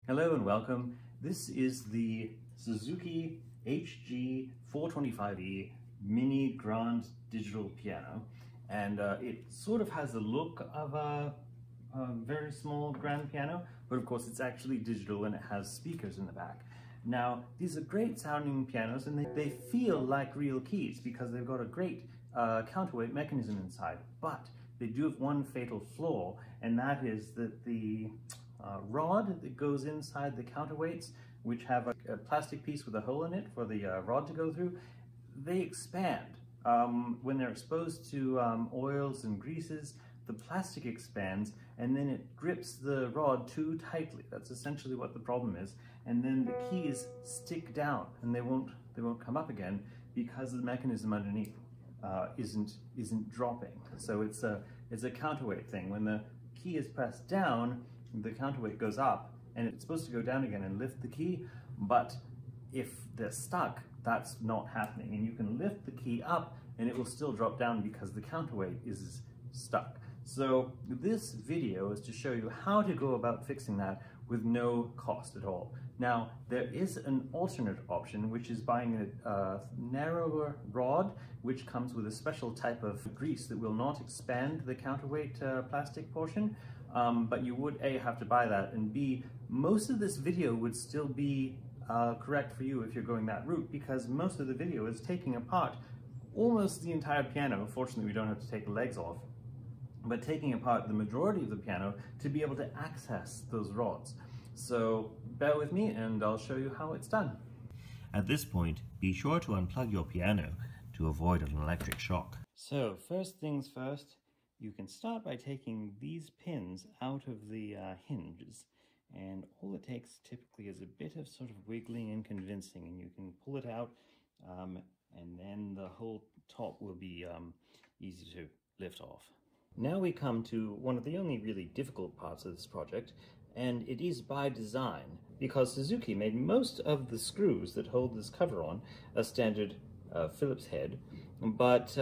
Hello and welcome. This is the Suzuki HG-425e mini Grande digital piano, and it sort of has the look of a very small grand piano, but of course it's actually digital and it has speakers in the back. Now, these are great sounding pianos and they feel like real keys because they've got a great counterweight mechanism inside, but they do have one fatal flaw, and that is that the rod that goes inside the counterweights, which have a plastic piece with a hole in it for the rod to go through, they expand. When they're exposed to oils and greases, the plastic expands and then it grips the rod too tightly. That's essentially what the problem is. And then the keys stick down and they won't come up again because the mechanism underneath isn't dropping. So it's a counterweight thing. When the key is pressed down, the counterweight goes up and it's supposed to go down again and lift the key, but if they're stuck, that's not happening, and you can lift the key up and it will still drop down because the counterweight is stuck. So this video is to show you how to go about fixing that with no cost at all. Now, there is an alternate option, which is buying a narrower rod, which comes with a special type of grease that will not expand the counterweight plastic portion. But you would A, have to buy that, and B, most of this video would still be correct for you if you're going that route, because most of the video is taking apart almost the entire piano. Fortunately, we don't have to take the legs off, but taking apart the majority of the piano to be able to access those rods. So bear with me and I'll show you how it's done. At this point, be sure to unplug your piano to avoid an electric shock. So first things first, you can start by taking these pins out of the hinges, and all it takes typically is a bit of sort of wiggling and convincing, and you can pull it out, and then the whole top will be easy to lift off. Now we come to one of the only really difficult parts of this project, and it is by design, because Suzuki made most of the screws that hold this cover on a standard Phillips head, but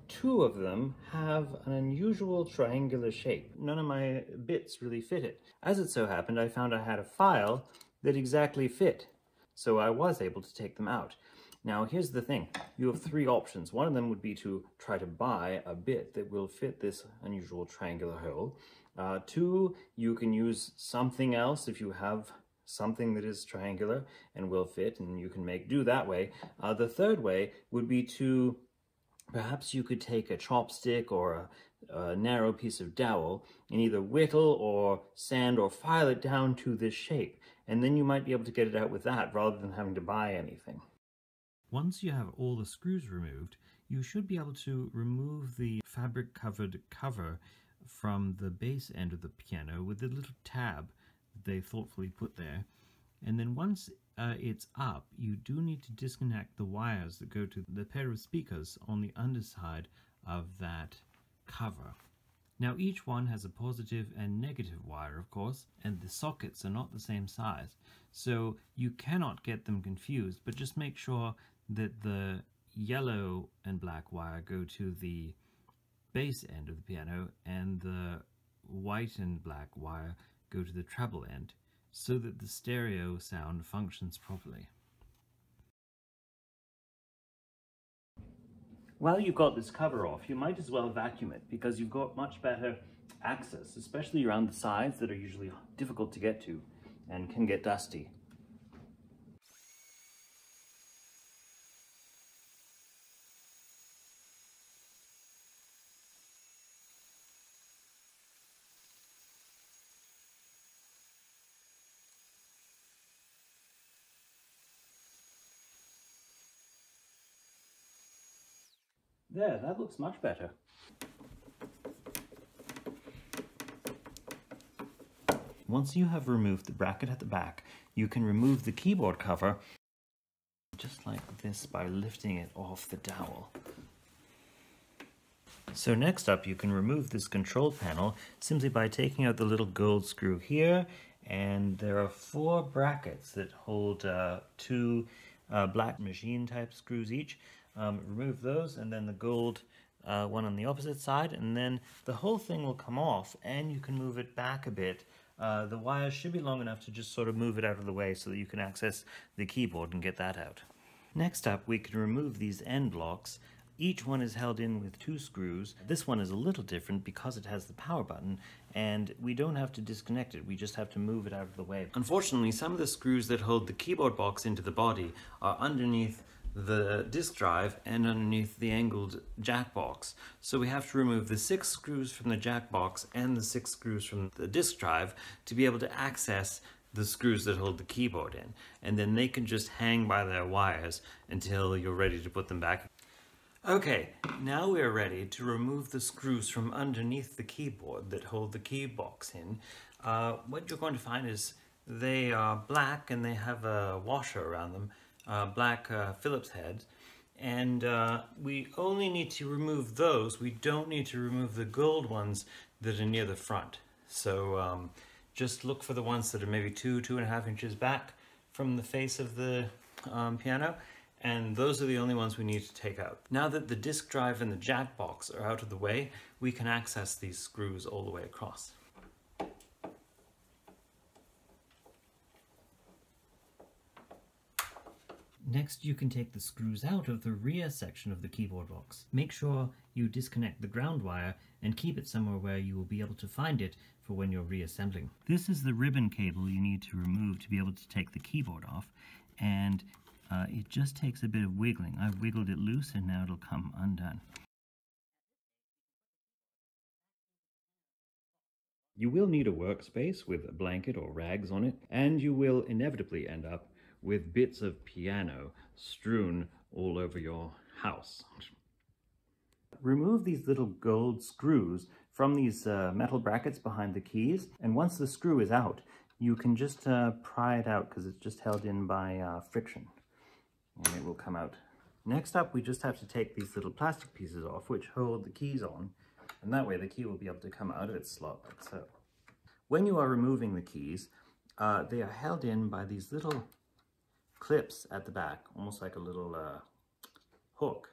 two of them have an unusual triangular shape. None of my bits really fit it. As it so happened, I found I had a file that exactly fit, so I was able to take them out. Now here's the thing, you have three options. One of them would be to try to buy a bit that will fit this unusual triangular hole. Two, you can use something else if you have something that is triangular and will fit, and you can make do that way. The third way would be to perhaps you could take a chopstick or a narrow piece of dowel and either whittle or sand or file it down to this shape, and then you might be able to get it out with that rather than having to buy anything. Once you have all the screws removed, you should be able to remove the fabric-covered cover from the base end of the piano with the little tab that they thoughtfully put there. And then once it's up, you do need to disconnect the wires that go to the pair of speakers on the underside of that cover. Now each one has a positive and negative wire, of course, and the sockets are not the same size, so you cannot get them confused, but just make sure that the yellow and black wire go to the bass end of the piano and the white and black wire go to the treble end, so that the stereo sound functions properly. While you've got this cover off, you might as well vacuum it, because you've got much better access, especially around the sides that are usually difficult to get to and can get dusty. There, that looks much better. Once you have removed the bracket at the back, you can remove the keyboard cover just like this by lifting it off the dowel. So next up, you can remove this control panel simply by taking out the little gold screw here, and there are 4 brackets that hold 2 black machine type screws each. Remove those, and then the gold one on the opposite side, and then the whole thing will come off and you can move it back a bit the wires should be long enough to just sort of move it out of the way so that you can access the keyboard and get that out. Next up, we can remove these end blocks. Each one is held in with 2 screws. This one is a little different because it has the power button, and we don't have to disconnect it, we just have to move it out of the way. Unfortunately, some of the screws that hold the keyboard box into the body are underneath the disk drive and underneath the angled jack box. So we have to remove the 6 screws from the jack box and the 6 screws from the disk drive to be able to access the screws that hold the keyboard in. And then they can just hang by their wires until you're ready to put them back. Okay, now we're ready to remove the screws from underneath the keyboard that hold the key box in. What you're going to find is they are black and they have a washer around them, black Phillips heads, and we only need to remove those. We don't need to remove the gold ones that are near the front. So just look for the ones that are maybe 2.5 inches back from the face of the piano. And those are the only ones we need to take out. Now that the disk drive and the jack box are out of the way, we can access these screws all the way across. Next, you can take the screws out of the rear section of the keyboard box. Make sure you disconnect the ground wire and keep it somewhere where you will be able to find it for when you're reassembling. This is the ribbon cable you need to remove to be able to take the keyboard off, and it just takes a bit of wiggling. I've wiggled it loose and now it'll come undone. You will need a workspace with a blanket or rags on it, and you will inevitably end up with bits of piano strewn all over your house. Remove these little gold screws from these metal brackets behind the keys, and once the screw is out, you can just pry it out because it's just held in by friction, and it will come out. Next up, we just have to take these little plastic pieces off which hold the keys on, and that way the key will be able to come out of its slot like so. When you are removing the keys, they are held in by these little clips at the back, almost like a little hook.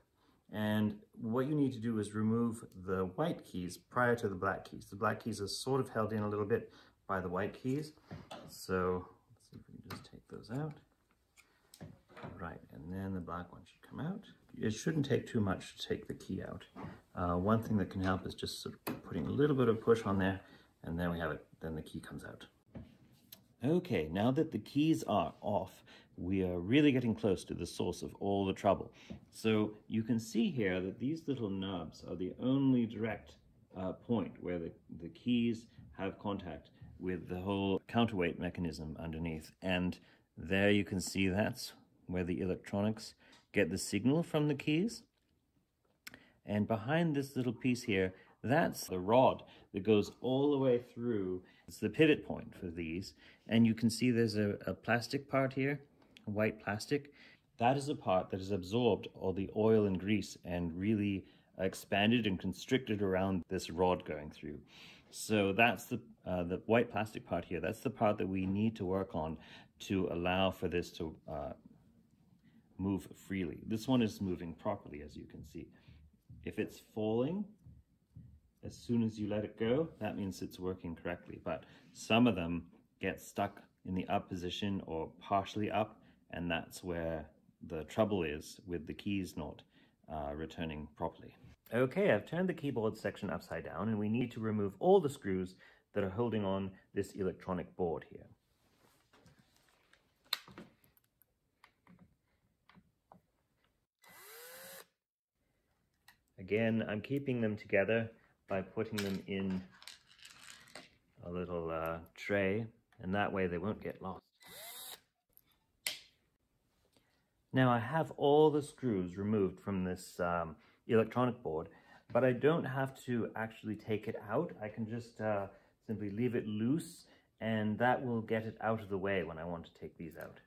And what you need to do is remove the white keys prior to the black keys. The black keys are sort of held in a little bit by the white keys. So let's see if we can just take those out. Right, and then the black one should come out. It shouldn't take too much to take the key out. One thing that can help is just sort of putting a little bit of push on there, and then we have it, then the key comes out. Okay, now that the keys are off, we are really getting close to the source of all the trouble. So you can see here that these little nubs are the only direct point where the keys have contact with the whole counterweight mechanism underneath. And there you can see that's where the electronics get the signal from the keys. And behind this little piece here, that's the rod that goes all the way through. It's the pivot point for these. And you can see there's a plastic part here, a white plastic. That is a part that has absorbed all the oil and grease and really expanded and constricted around this rod going through. So that's the white plastic part here. That's the part that we need to work on to allow for this to move freely. This one is moving properly, as you can see. If it's falling, as soon as you let it go, that means it's working correctly. But some of them get stuck in the up position or partially up, and that's where the trouble is with the keys not returning properly. Okay, I've turned the keyboard section upside down, and we need to remove all the screws that are holding on this electronic board here. Again, I'm keeping them together by putting them in a little tray, and that way they won't get lost. Now I have all the screws removed from this electronic board, but I don't have to actually take it out. I can just simply leave it loose, and that will get it out of the way when I want to take these out.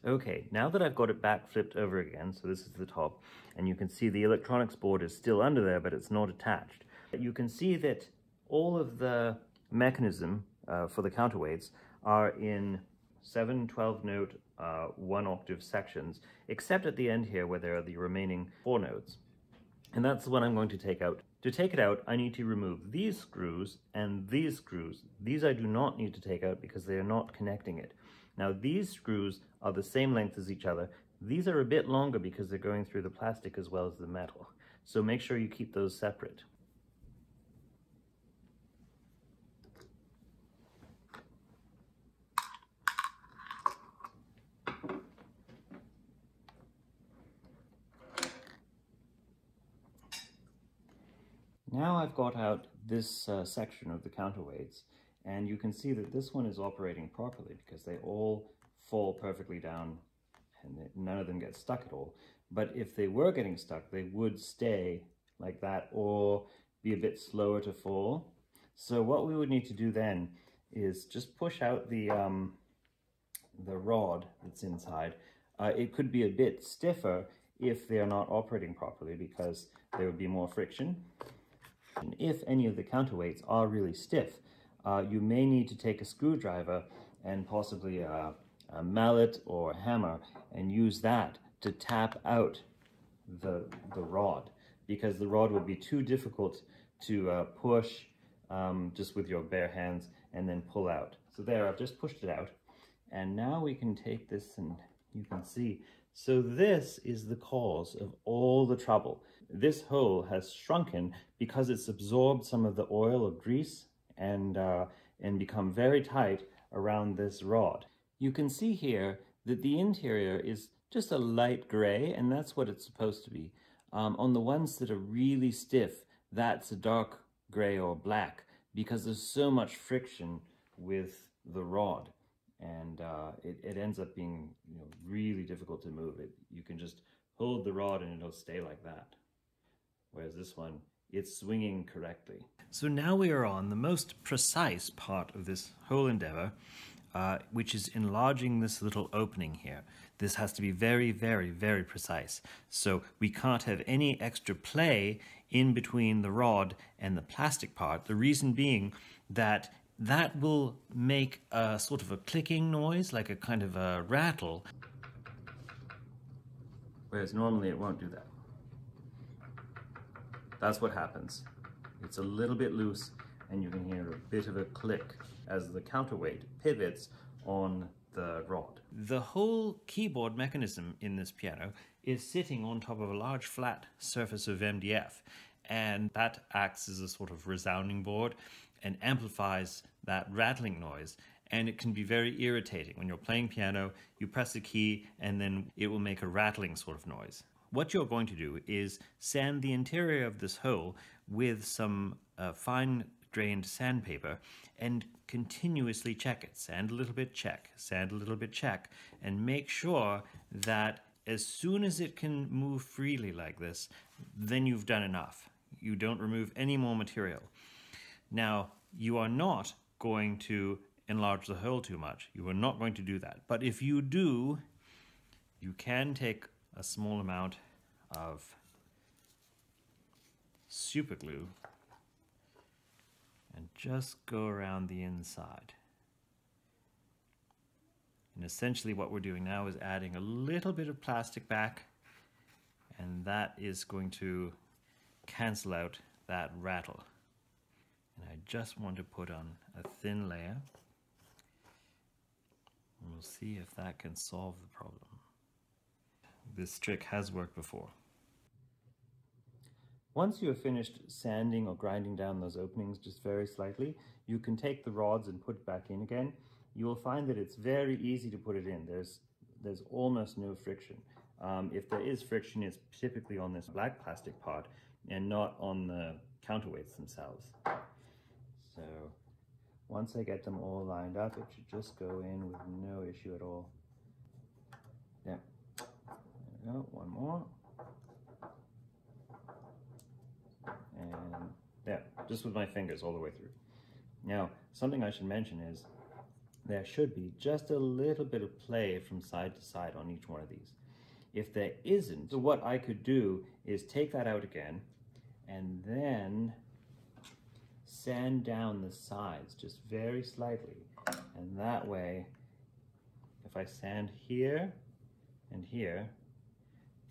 Okay, now that I've got it back flipped over again, so this is the top, and you can see the electronics board is still under there, but it's not attached. You can see that all of the mechanism for the counterweights are in 7 12-note 1-octave sections, except at the end here where there are the remaining 4 notes. And that's what I'm going to take out. To take it out, I need to remove these screws and these screws. These I do not need to take out because they are not connecting it. Now these screws are the same length as each other. These are a bit longer because they're going through the plastic as well as the metal. So make sure you keep those separate. Now I've got out this section of the counterweights, and you can see that this one is operating properly because they all fall perfectly down and none of them get stuck at all. But if they were getting stuck, they would stay like that or be a bit slower to fall. So what we would need to do then is just push out the rod that's inside. It could be a bit stiffer if they are not operating properly because there would be more friction. And if any of the counterweights are really stiff, you may need to take a screwdriver and possibly a mallet or a hammer and use that to tap out the rod, because the rod would be too difficult to push just with your bare hands and then pull out. So there, I've just pushed it out, and now we can take this and you can see. So this is the cause of all the trouble. This hole has shrunken because it's absorbed some of the oil or grease and become very tight around this rod. You can see here that the interior is just a light gray, and that's what it's supposed to be. On the ones that are really stiff, that's a dark gray or black because there's so much friction with the rod. And it ends up being, you know, really difficult to move. You can just hold the rod and it'll stay like that. Whereas this one, it's swinging correctly. So now we are on the most precise part of this whole endeavor, which is enlarging this little opening here. This has to be very, very, very precise. So we can't have any extra play in between the rod and the plastic part. The reason being that will make a sort of a clicking noise, like a kind of a rattle. Whereas normally it won't do that. That's what happens. It's a little bit loose and you can hear a bit of a click as the counterweight pivots on the rod. The whole keyboard mechanism in this piano is sitting on top of a large flat surface of MDF, and that acts as a sort of resounding board and amplifies that rattling noise. And it can be very irritating. When you're playing piano, you press a key and then it will make a rattling sort of noise. What you're going to do is sand the interior of this hole with some fine grained sandpaper and continuously check it. Sand a little bit, check, sand a little bit, check, and make sure that as soon as it can move freely like this, then you've done enough. You don't remove any more material. Now, you are not going to enlarge the hole too much. You are not going to do that. But if you do, you can take a small amount of super glue and just go around the inside. And essentially what we're doing now is adding a little bit of plastic back, and that is going to cancel out that rattle. And I just want to put on a thin layer, and we'll see if that can solve the problem. This trick has worked before. Once you have finished sanding or grinding down those openings just very slightly, you can take the rods and put it back in again. You will find that it's very easy to put it in. There's almost no friction. If there is friction, it's typically on this black plastic part and not on the counterweights themselves. So once I get them all lined up, it should just go in with no issue at all. Yeah. There we go, one more. And there, just with my fingers all the way through. Now, something I should mention is there should be just a little bit of play from side to side on each one of these. If there isn't, so what I could do is take that out again and then sand down the sides just very slightly. And that way, if I sand here and here,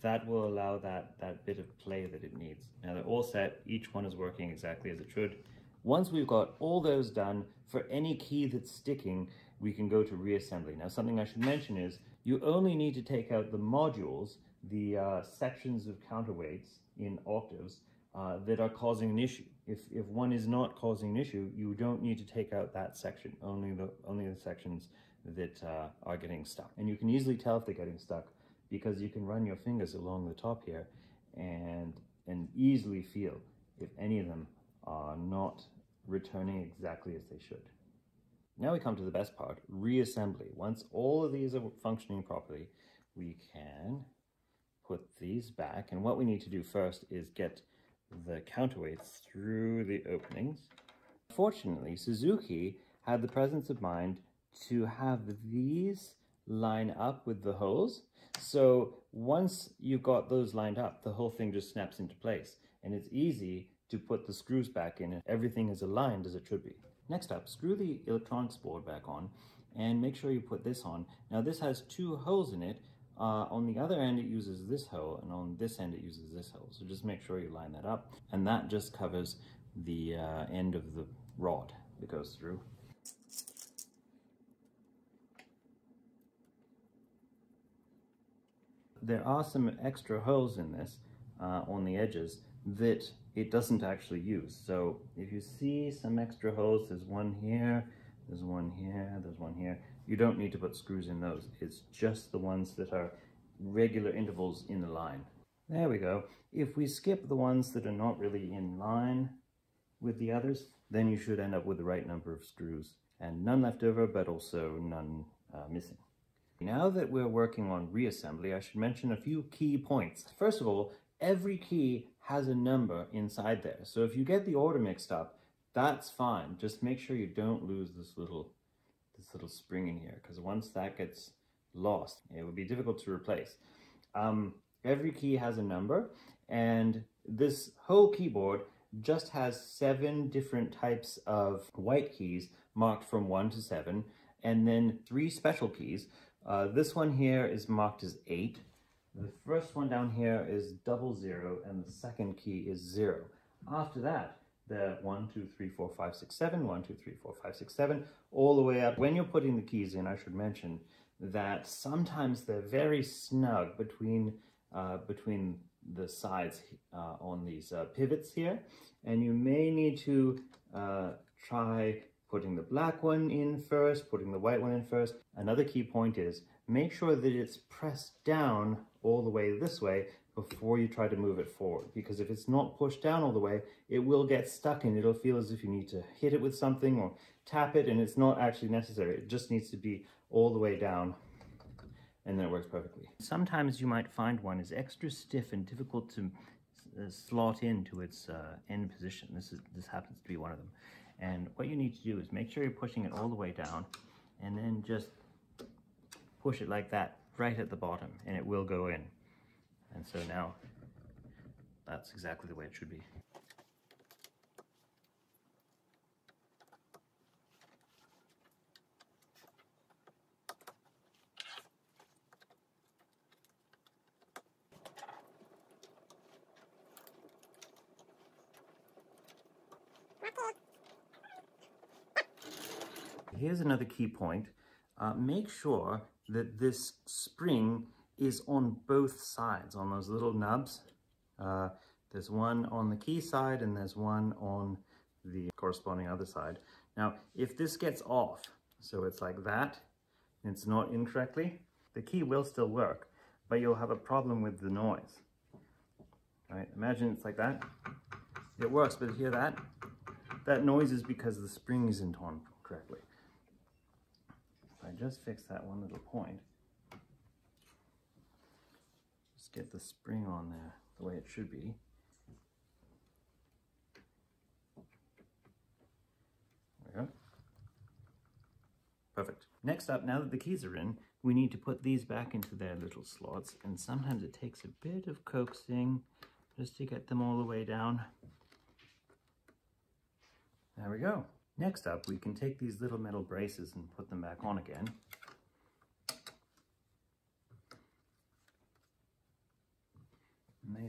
that will allow that bit of play that it needs. Now they're all set, each one is working exactly as it should. Once we've got all those done, for any key that's sticking, we can go to reassembly. Now something I should mention is, you only need to take out the modules, the sections of counterweights in octaves that are causing an issue. If one is not causing an issue, you don't need to take out that section, only the sections that are getting stuck. And you can easily tell if they're getting stuck because you can run your fingers along the top here and easily feel if any of them are not returning exactly as they should. Now we come to the best part, reassembly. Once all of these are functioning properly, we can put these back. And what we need to do first is get the counterweights through the openings. Fortunately, Suzuki had the presence of mind to have these line up with the holes. So once you've got those lined up, the whole thing just snaps into place. And it's easy to put the screws back in and everything is aligned as it should be. Next up, screw the electronics board back on and make sure you put this on. Now this has two holes in it. On the other end it uses this hole and on this end it uses this hole. So just make sure you line that up, and that just covers the end of the rod that goes through. There are some extra holes in this on the edges that it doesn't actually use. So if you see some extra holes, there's one here, there's one here, there's one here. You don't need to put screws in those. It's just the ones that are regular intervals in the line. There we go. If we skip the ones that are not really in line with the others, then you should end up with the right number of screws. And none left over, but also none missing. Now that we're working on reassembly, I should mention a few key points. First of all, every key has a number inside there. So if you get the order mixed up, that's fine. Just make sure you don't lose this little spring in here, because once that gets lost, it would be difficult to replace. Every key has a number, and this whole keyboard just has 7 different types of white keys marked from 1 to 7, and then 3 special keys. This one here is marked as 8. The first one down here is 00, and the second key is 0. After that, the 1, 2, 3, 4, 5, 6, 7, 1, 2, 3, 4, 5, 6, 7, all the way up. When you're putting the keys in, I should mention that sometimes they're very snug between the sides on these pivots here, and you may need to try putting the black one in first, putting the white one in first. Another key point is make sure that it's pressed down all the way this way before you try to move it forward, because if it's not pushed down all the way, it will get stuck and it'll feel as if you need to hit it with something or tap it, and it's not actually necessary. It just needs to be all the way down, and then it works perfectly. Sometimes you might find one is extra stiff and difficult to slot into its end position. This happens to be one of them. And what you need to do is make sure you're pushing it all the way down, and then just push it like that right at the bottom, and it will go in. And so now that's exactly the way it should be. Here's another key point. Make sure that this spring is on both sides, on those little nubs. There's one on the key side and there's one on the corresponding other side. Now, if this gets off, so it's like that, and it's not in correctly, the key will still work, but you'll have a problem with the noise. Right? Imagine it's like that. It works, but hear that? That noise is because the spring isn't on correctly. I just fix that one little point. Just get the spring on there the way it should be. There we go. Perfect. Next up, now that the keys are in, we need to put these back into their little slots, and sometimes it takes a bit of coaxing just to get them all the way down. There we go. Next up, we can take these little metal braces and put them back on again.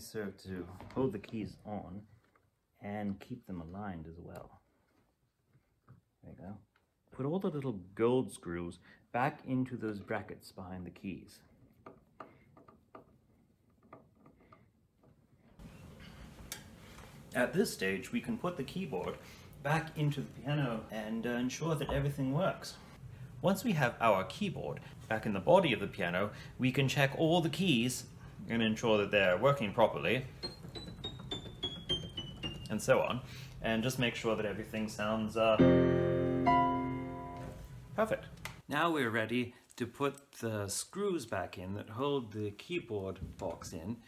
serve to hold the keys on and keep them aligned as well. There you go. Put all the little gold screws back into those brackets behind the keys. At this stage, we can put the keyboard back into the piano and ensure that everything works. Once we have our keyboard back in the body of the piano, we can check all the keys and ensure that they're working properly, and so on, and just make sure that everything sounds perfect. Now we're ready to put the screws back in that hold the keyboard box in,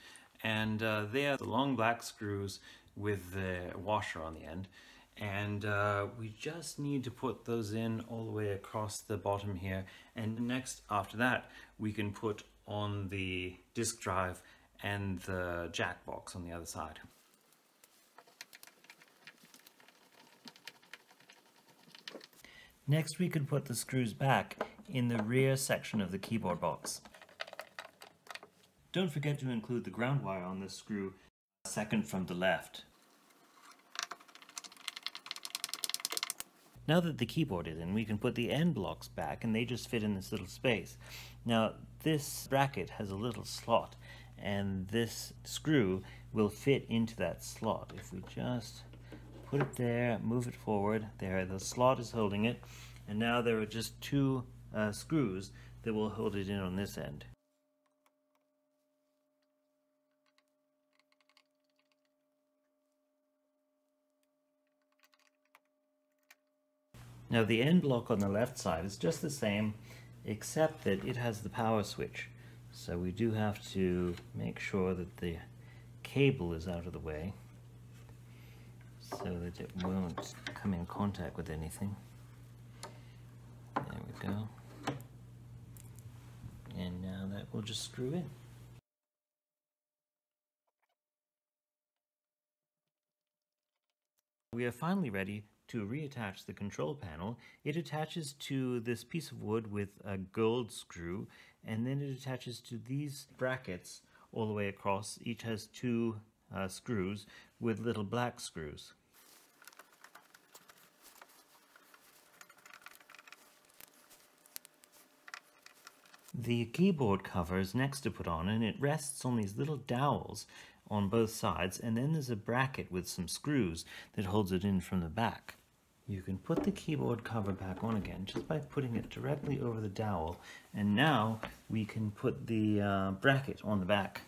and they're the long black screws with the washer on the end, and we just need to put those in all the way across the bottom here, and next after that we can put on the disk drive and the jack box on the other side. Next we can put the screws back in the rear section of the keyboard box. Don't forget to include the ground wire on this screw second from the left. Now that the keyboard is in, we can put the end blocks back, and they just fit in this little space. Now this bracket has a little slot, and this screw will fit into that slot. If we just put it there, move it forward, there, the slot is holding it, and now there are just two screws that will hold it in on this end. Now the end block on the left side is just the same, except that it has the power switch. So we do have to make sure that the cable is out of the way so that it won't come in contact with anything. There we go. And now that will just screw in. We are finally ready to reattach the control panel. It attaches to this piece of wood with a gold screw, and then it attaches to these brackets all the way across. Each has two screws with little black screws. The keyboard cover is next to put on, and it rests on these little dowels on both sides, and then there's a bracket with some screws that holds it in from the back. You can put the keyboard cover back on again just by putting it directly over the dowel, and now we can put the bracket on the back.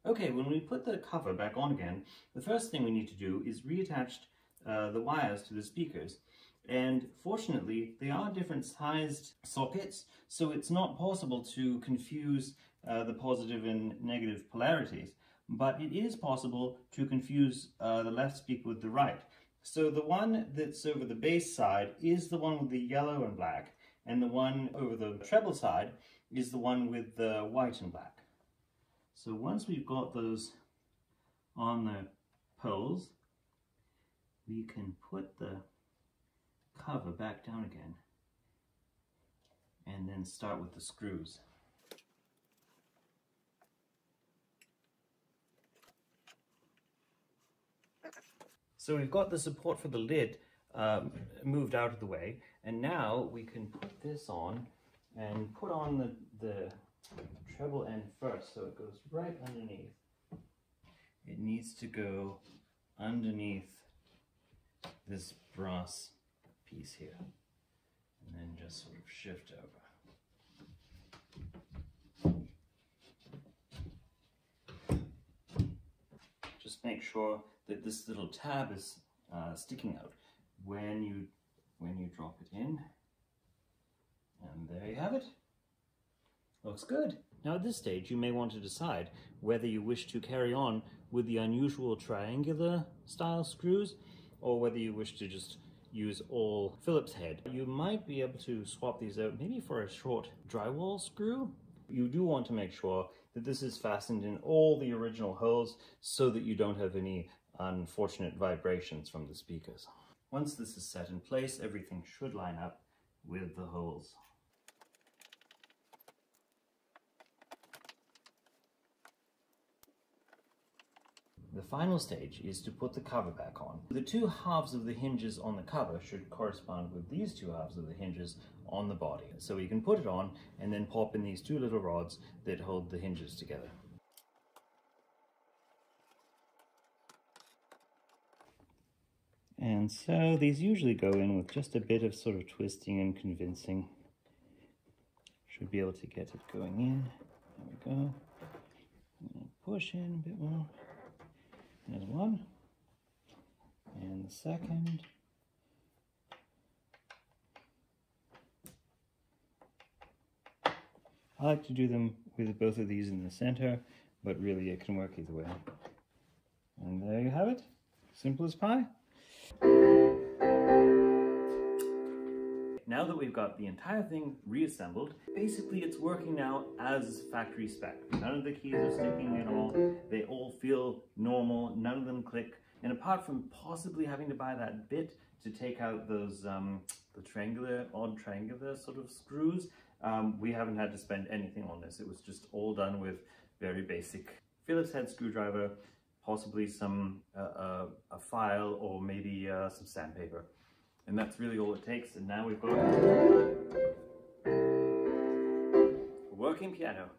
Okay, when we put the cover back on again, the first thing we need to do is reattach the wires to the speakers. And fortunately, they are different sized sockets, so it's not possible to confuse the positive and negative polarities, but it is possible to confuse the left speaker with the right. So the one that's over the bass side is the one with the yellow and black, and the one over the treble side is the one with the white and black. So once we've got those on the poles, we can put the cover back down again and then start with the screws. So we've got the support for the lid moved out of the way, and now we can put this on and put on the treble end first, so it goes right underneath. It needs to go underneath this brass piece here, and then just sort of shift over. Just make sure that this little tab is sticking out when you drop it in, and there you have it. Looks good. Now at this stage you may want to decide whether you wish to carry on with the unusual triangular style screws, or whether you wish to just use all Phillips head. You might be able to swap these out maybe for a short drywall screw. You do want to make sure that this is fastened in all the original holes so that you don't have any unfortunate vibrations from the speakers. Once this is set in place, everything should line up with the holes. The final stage is to put the cover back on. The two halves of the hinges on the cover should correspond with these two halves of the hinges on the body. So you can put it on and then pop in these two little rods that hold the hinges together. And so these usually go in with just a bit of sort of twisting and convincing. Should be able to get it going in. There we go. Push in a bit more. There's one. And the second. I like to do them with both of these in the center, but really it can work either way. And there you have it. Simple as pie. Now that we've got the entire thing reassembled, basically it's working now as factory spec. None of the keys are sticking at all. They all feel normal. None of them click. And apart from possibly having to buy that bit to take out those the odd triangular sort of screws, we haven't had to spend anything on this. It was just all done with very basic Phillips head screwdriver, possibly some a file, or maybe some sandpaper. And that's really all it takes. And now we've got a working piano.